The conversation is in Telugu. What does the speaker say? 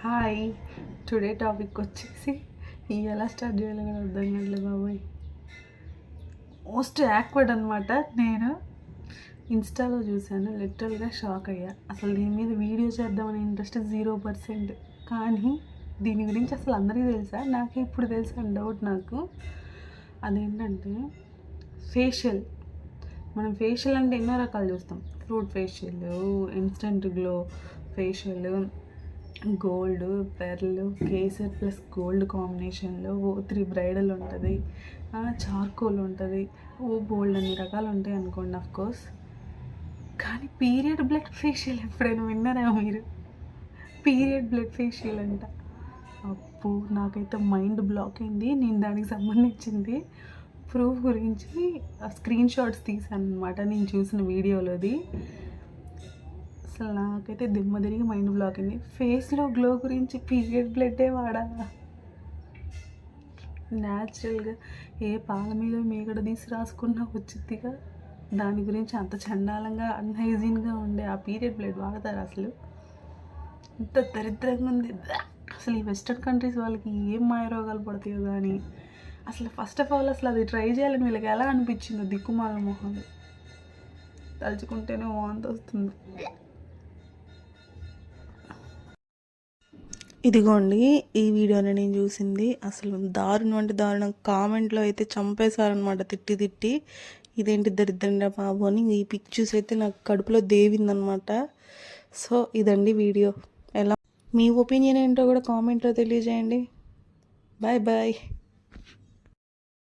హాయ్. టుడే టాపిక్ వచ్చేసి ఎలా స్టార్ట్ చేయాలో కూడా అర్థం కావట్లేదు బాబాయ్. మోస్ట్ యాక్వర్డ్ అనమాట. నేను ఇన్స్టాలో చూశాను, లిటరల్గా షాక్ అయ్యా. అసలు దీని మీద వీడియో చేద్దామనే ఇంట్రెస్ట్ 0%. కానీ దీని గురించి అసలు అందరికీ తెలుసా, నాకే ఇప్పుడు తెలుసా అని డౌట్ నాకు. అదేంటంటే ఫేషియల్. మనం ఫేషియల్ అంటే ఎన్నో రకాలు చూస్తాం. Fruit facial, instant glow facial, gold, pearl, kesar plus gold కాంబినేషన్లో O3 బ్రైడల్ ఉంటుంది, చార్కోల్ ఉంటుంది, బోల్డ్ అన్ని రకాలు ఉంటాయి అనుకోండి అఫ్కోర్స్. కానీ పీరియడ్ బ్లడ్ ఫేషియల్ ఎప్పుడైనా విన్నారా మీరు? పీరియడ్ బ్లడ్ ఫేషియల్ అంట. అప్పు నాకైతే మైండ్ బ్లాక్ అయింది. నేను దానికి సంబంధించింది ప్రూఫ్ గురించి స్క్రీన్ షాట్స్ తీసాను అనమాట, నేను చూసిన వీడియోలోది. అసలు నాకైతే దిమ్మ తిరిగి మైండ్ బ్లాక్ అయింది. ఫేస్లో గ్లో గురించి పీరియడ్ బ్లడ్డే వాడాలా? న్యాచురల్గా ఏ పాల మీద మీగడ తీసి రాసుకున్నా వచ్చిద్దిగా. దాని గురించి అంత చండాలంగా అన్హైజీన్గా ఉండే ఆ పీరియడ్ బ్లడ్ వాడతారు అసలు? ఇంత దరిద్రంగా ఉంది. అసలు ఈ వెస్టర్న్ కంట్రీస్ వాళ్ళకి ఏం మాయరోగాలు పడతాయో కానీ. అసలు ఫస్ట్ ఆఫ్ ఆల్ అసలు అది ట్రై చేయాలని వీళ్ళకి ఎలా అనిపించిందో, దిక్కుమాల మొహాలు తలుచుకుంటేనే వాంతి వస్తుంది. ఇదిగోండి ఈ వీడియోని నేను చూసింది. అసలు దారుణం అంటే దారుణం. కామెంట్లో అయితే చంపేశారనమాట తిట్టి తిట్టి. ఇదేంటి దరిద్రంగా బాబు అని. ఈ పిక్ చూసి అయితే నాకు కడుపులో దేవిందనమాట. సో ఇదండి వీడియో. ఎలా, మీ ఒపీనియన్ ఏంటో కూడా కామెంట్లో తెలియజేయండి. Bye bye.